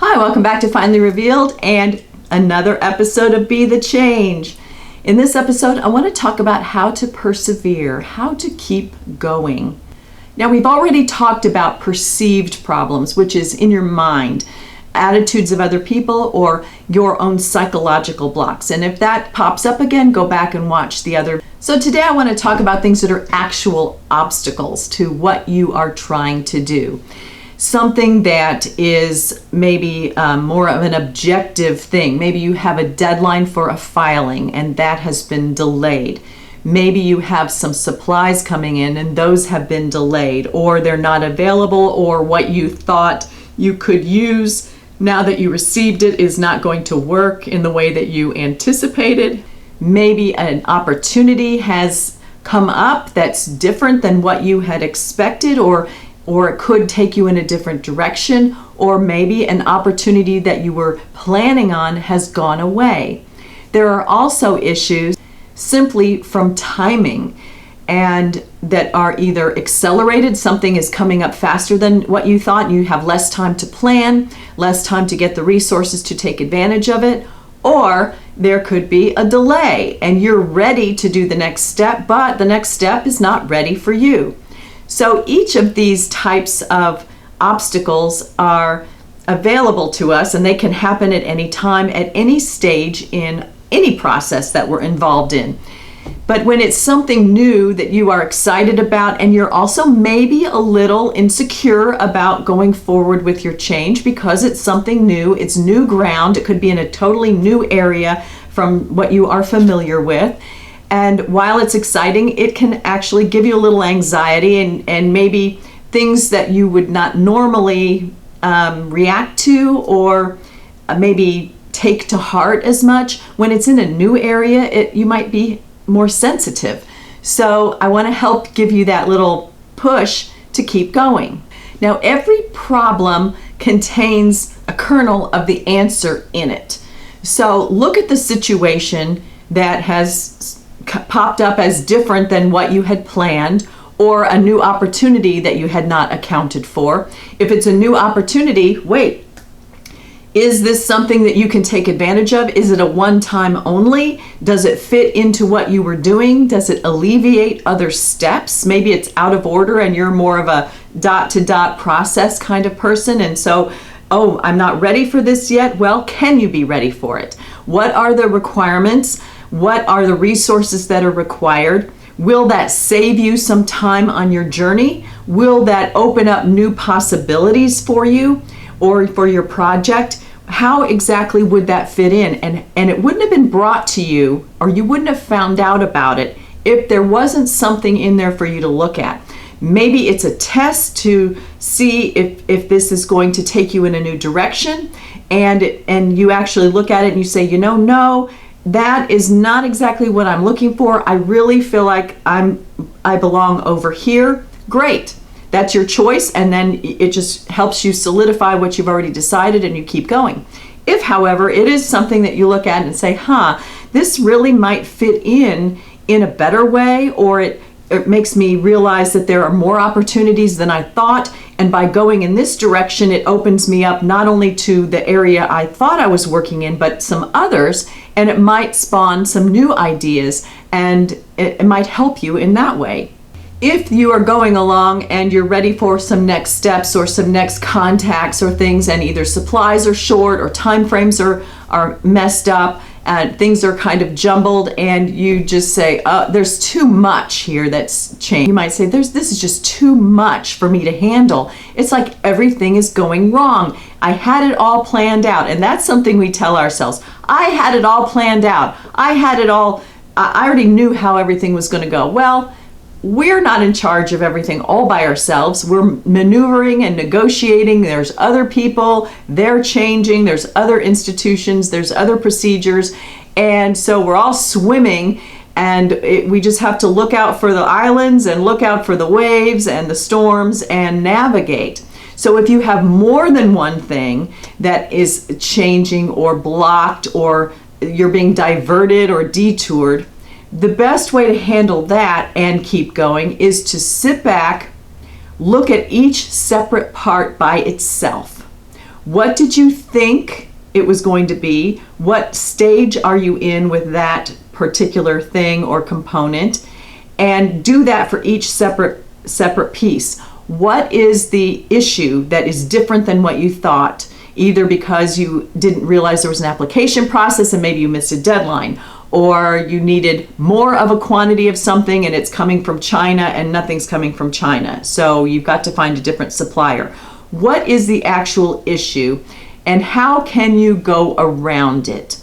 Hi, welcome back to Finally Revealed and another episode of Be the Change. In this episode, I want to talk about how to persevere, how to keep going. Now, we've already talked about perceived problems, which is in your mind, attitudes of other people or your own psychological blocks. And if that pops up again, go back and watch the other. So today I want to talk about things that are actual obstacles to what you are trying to do. Something that is maybe more of an objective thing. Maybe you have a deadline for a filing and that has been delayed. Maybe you have some supplies coming in and those have been delayed, or they're not available, or what you thought you could use now that you received it is not going to work in the way that you anticipated. Maybe an opportunity has come up that's different than what you had expected, or it could take you in a different direction, or maybe an opportunity that you were planning on has gone away. There are also issues simply from timing, and that are either accelerated, something is coming up faster than what you thought, and you have less time to plan, less time to get the resources to take advantage of it, or there could be a delay and you're ready to do the next step, but the next step is not ready for you. So each of these types of obstacles are available to us, and they can happen at any time, at any stage in any process that we're involved in. But when it's something new that you are excited about, and you're also maybe a little insecure about going forward with your change because it's something new, it's new ground, it could be in a totally new area from what you are familiar with. And while it's exciting, it can actually give you a little anxiety and maybe things that you would not normally react to or maybe take to heart as much. When it's in a new area, you might be more sensitive. So I want to help give you that little push to keep going. Now, every problem contains a kernel of the answer in it. So look at the situation that has popped up as different than what you had planned, or a new opportunity that you had not accounted for. If it's a new opportunity, wait, is this something that you can take advantage of? Is it a one-time only? Does it fit into what you were doing? Does it alleviate other steps? Maybe it's out of order and you're more of a dot-to-dot process kind of person, and so, oh, I'm not ready for this yet. Well, can you be ready for it? What are the requirements? What are the resources that are required? Will that save you some time on your journey? Will that open up new possibilities for you or for your project? How exactly would that fit in? And it wouldn't have been brought to you, or you wouldn't have found out about it if there wasn't something in there for you to look at. Maybe it's a test to see if this is going to take you in a new direction, and you actually look at it and you say, no, that is not exactly what I'm looking for. I really feel like I belong over here. Great. That's your choice, and then it just helps you solidify what you've already decided and you keep going. If, however, it is something that you look at and say, this really might fit in a better way, or it makes me realize that there are more opportunities than I thought, and by going in this direction, it opens me up not only to the area I thought I was working in, but some others, and it might spawn some new ideas, and it might help you in that way. If you are going along and you're ready for some next steps or some next contacts or things, and either supplies are short or time frames are messed up and things are kind of jumbled, and you just say, there's too much here that's changed. You might say, this is just too much for me to handle. It's like everything is going wrong. I had it all planned out. And that's something we tell ourselves. I had it all planned out. I already knew how everything was going to go. Well, we're not in charge of everything all by ourselves. We're maneuvering and negotiating. There's other people, they're changing, there's other institutions, there's other procedures. And so we're all swimming, and we just have to look out for the islands and look out for the waves and the storms and navigate. So if you have more than one thing that is changing or blocked, or you're being diverted or detoured, the best way to handle that and keep going is to sit back, look at each separate part by itself. What did you think it was going to be? What stage are you in with that particular thing or component? And do that for each separate piece. What is the issue that is different than what you thought? Either because you didn't realize there was an application process and maybe you missed a deadline, or you needed more of a quantity of something and it's coming from China and nothing's coming from China. So you've got to find a different supplier. What is the actual issue and how can you go around it?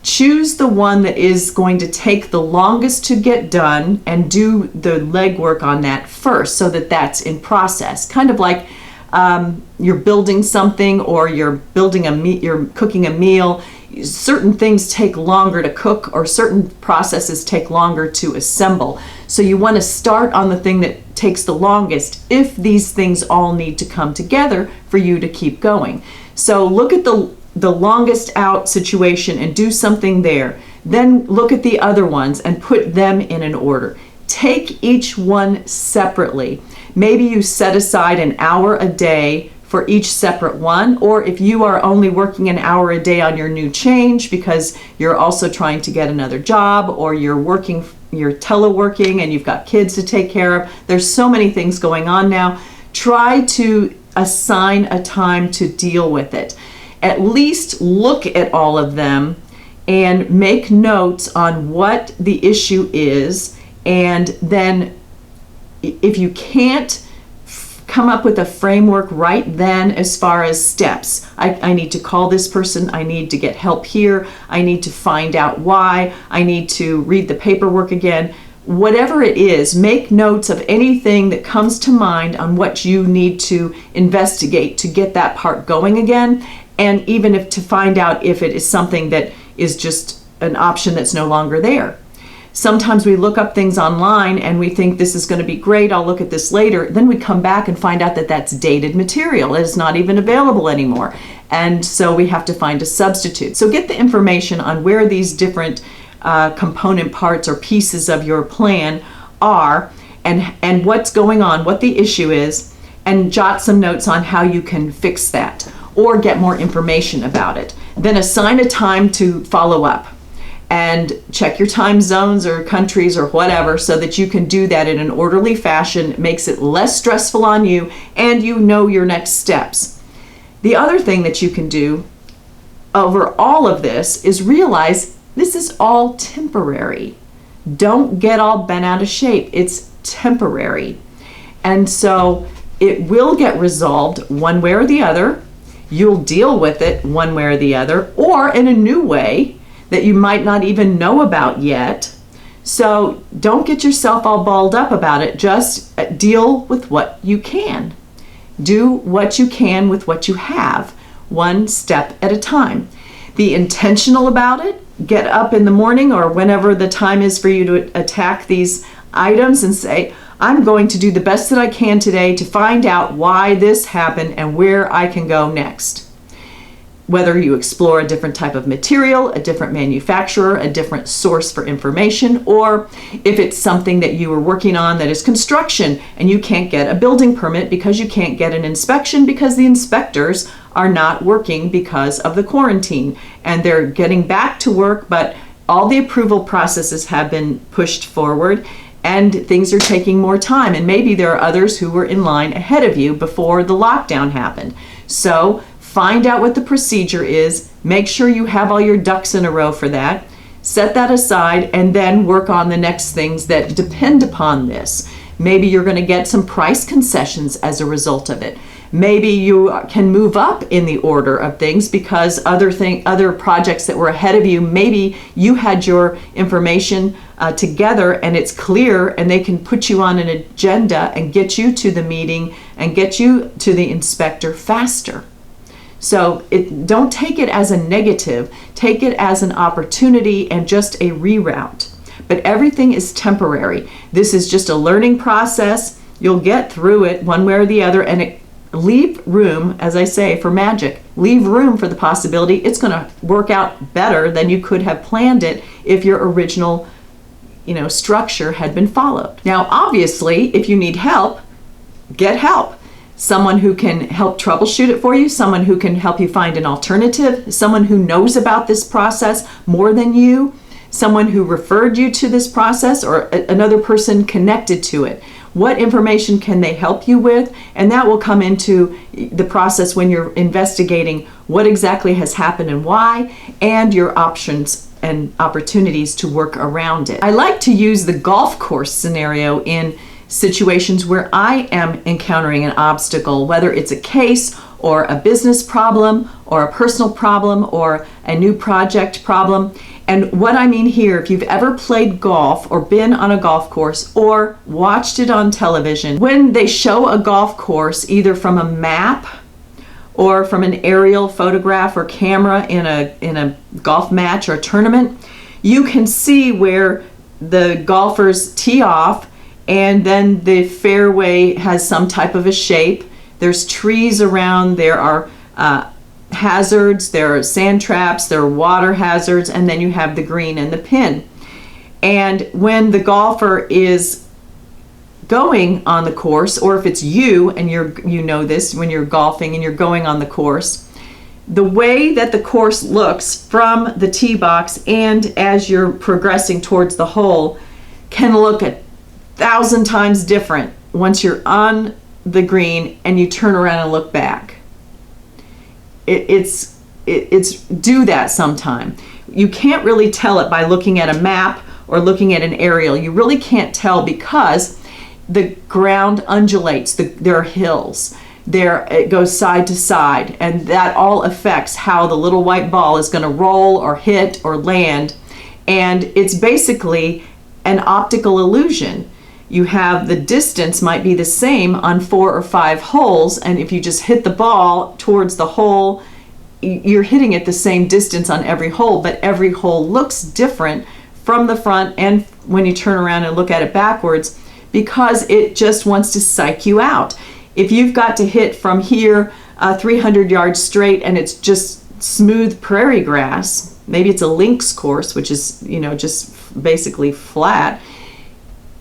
Choose the one that is going to take the longest to get done and do the legwork on that first so that that's in process. Kind of like you're building something or you're cooking a meal. Certain things take longer to cook or certain processes take longer to assemble. So you want to start on the thing that takes the longest if these things all need to come together for you to keep going. So look at the longest out situation and do something there. Then look at the other ones and put them in an order. Take each one separately. Maybe you set aside an hour a day for each separate one, or if you are only working an hour a day on your new change because you're also trying to get another job, or you're teleworking and you've got kids to take care of. There's so many things going on now. Try to assign a time to deal with it. At least look at all of them and make notes on what the issue is, and then if you can't come up with a framework right then as far as steps. I need to call this person, I need to get help here, I need to find out why, I need to read the paperwork again. Whatever it is, make notes of anything that comes to mind on what you need to investigate to get that part going again, and even if to find out if it is something that is just an option that's no longer there. Sometimes we look up things online and we think this is going to be great, I'll look at this later. Then we come back and find out that that's dated material. It's not even available anymore. And so we have to find a substitute. So get the information on where these different component parts or pieces of your plan are and what's going on, what the issue is, and jot some notes on how you can fix that or get more information about it. Then assign a time to follow up. And check your time zones or countries or whatever so that you can do that in an orderly fashion. It makes it less stressful on you and you know your next steps. The other thing that you can do over all of this is realize this is all temporary. Don't get all bent out of shape. It's temporary. And so it will get resolved one way or the other. You'll deal with it one way or the other, or in a new way that you might not even know about yet. So don't get yourself all balled up about it. Just deal with what you can. Do what you can with what you have, one step at a time. Be intentional about it. Get up in the morning or whenever the time is for you to attack these items and say, I'm going to do the best that I can today to find out why this happened and where I can go next. Whether you explore a different type of material, a different manufacturer, a different source for information, or if it's something that you are working on that is construction and you can't get a building permit because you can't get an inspection because the inspectors are not working because of the quarantine and they're getting back to work, but all the approval processes have been pushed forward and things are taking more time, and maybe there are others who were in line ahead of you before the lockdown happened. So find out what the procedure is, make sure you have all your ducks in a row for that, set that aside, and then work on the next things that depend upon this. Maybe you're going to get some price concessions as a result of it. Maybe you can move up in the order of things because other projects that were ahead of you, maybe you had your information together and it's clear and they can put you on an agenda and get you to the meeting and get you to the inspector faster. So don't take it as a negative, take it as an opportunity and just a reroute. But everything is temporary. This is just a learning process. You'll get through it one way or the other, and leave room, as I say, for magic. Leave room for the possibility it's going to work out better than you could have planned it if your original, structure had been followed. Now, obviously, if you need help, get help. someone who can help troubleshoot it for you, someone who can help you find an alternative, someone who knows about this process more than you, someone who referred you to this process, or another person connected to it. What information can they help you with? And that will come into the process when you're investigating what exactly has happened and why, and your options and opportunities to work around it. I like to use the golf course scenario in situations where I am encountering an obstacle, whether it's a case or a business problem or a personal problem or a new project problem. And what I mean here, if you've ever played golf or been on a golf course or watched it on television, when they show a golf course either from a map or from an aerial photograph or camera in a golf match or tournament, you can see where the golfers tee off, and then the fairway has some type of a shape. There's trees around, there are hazards, there are sand traps, there are water hazards, and then you have the green and the pin. And when the golfer is going on the course, or if it's you and you know this when you're golfing and you're going on the course, the way that the course looks from the tee box and as you're progressing towards the hole can look 1,000 times different once you're on the green and you turn around and look back. It's do that sometime. You can't really tell it by looking at a map or looking at an aerial. You really can't tell because the ground undulates. There are hills. It goes side to side, and that all affects how the little white ball is going to roll or hit or land. And it's basically an optical illusion. You have the distance might be the same on 4 or 5 holes, and if you just hit the ball towards the hole, you're hitting it the same distance on every hole, but every hole looks different from the front and when you turn around and look at it backwards, because it just wants to psych you out. If you've got to hit from here 300 yards straight and it's just smooth prairie grass, maybe it's a links course, which is, just basically flat,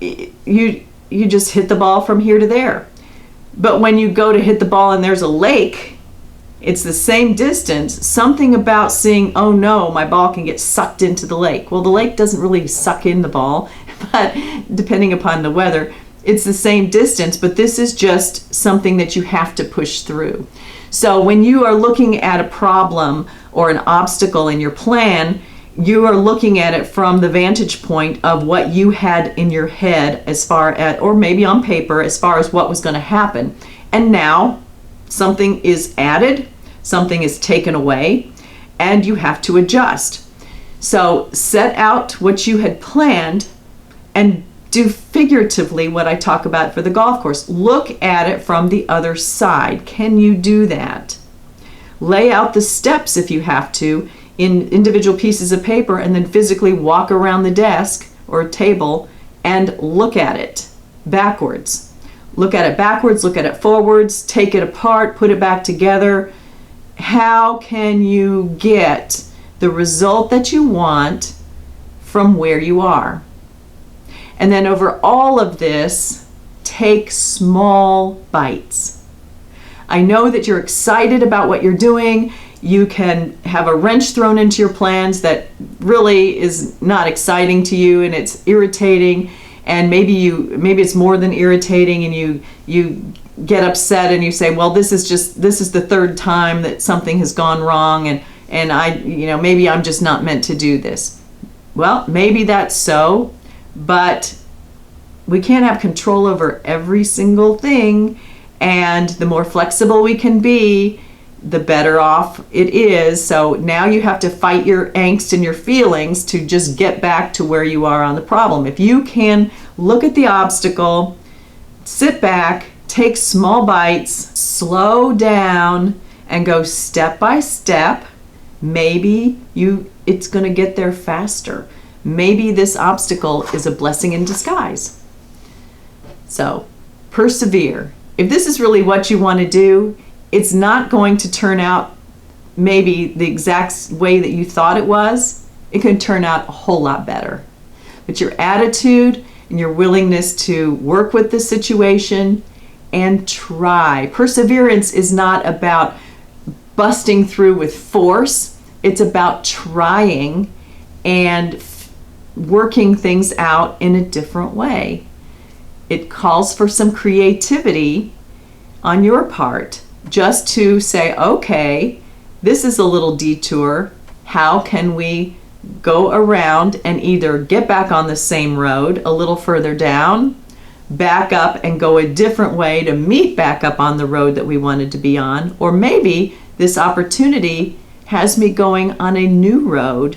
you just hit the ball from here to there. But when you go to hit the ball and there's a lake, it's the same distance. Something about seeing, oh no, my ball can get sucked into the lake. Well, the lake doesn't really suck in the ball, but depending upon the weather, it's the same distance, but this is just something that you have to push through. So when you are looking at a problem or an obstacle in your plan, you are looking at it from the vantage point of what you had in your head as far as, or maybe on paper, as far as what was going to happen. And now something is added, something is taken away, and you have to adjust. So set out what you had planned and do figuratively what I talk about for the golf course. Look at it from the other side. Can you do that? Lay out the steps if you have to in individual pieces of paper, and then physically walk around the desk or table and look at it backwards. Look at it backwards, look at it forwards, take it apart, put it back together. How can you get the result that you want from where you are? And then over all of this, take small bites. I know that you're excited about what you're doing. You can have a wrench thrown into your plans that really is not exciting to you, and it's irritating, and maybe it's more than irritating, and you get upset and you say, well, this is the 3rd time that something has gone wrong, and I maybe I'm just not meant to do this. Well, maybe that's so, but we can't have control over every single thing, and the more flexible we can be, the better off it is. So now you have to fight your angst and your feelings to just get back to where you are on the problem. If you can look at the obstacle, sit back, take small bites, slow down, and go step by step, maybe it's going to get there faster. Maybe this obstacle is a blessing in disguise. So persevere. If this is really what you want to do, it's not going to turn out maybe the exact way that you thought it was. It can turn out a whole lot better. But your attitude and your willingness to work with the situation and try. Perseverance is not about busting through with force. It's about trying and working things out in a different way. It calls for some creativity on your part, just to say, okay, this is a little detour. How can we go around and either get back on the same road a little further down, back up and go a different way to meet back up on the road that we wanted to be on, or maybe this opportunity has me going on a new road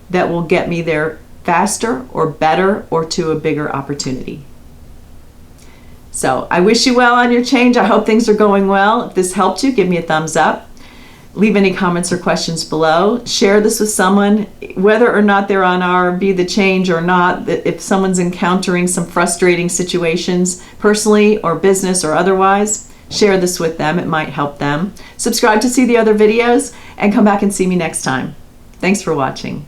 that will get me there faster or better or to a bigger opportunity. So I wish you well on your change. I hope things are going well. If this helped you, give me a thumbs up. Leave any comments or questions below. Share this with someone, whether or not they're on our Be the Change or not. If someone's encountering some frustrating situations, personally or business or otherwise, share this with them. It might help them. Subscribe to see the other videos and come back and see me next time. Thanks for watching.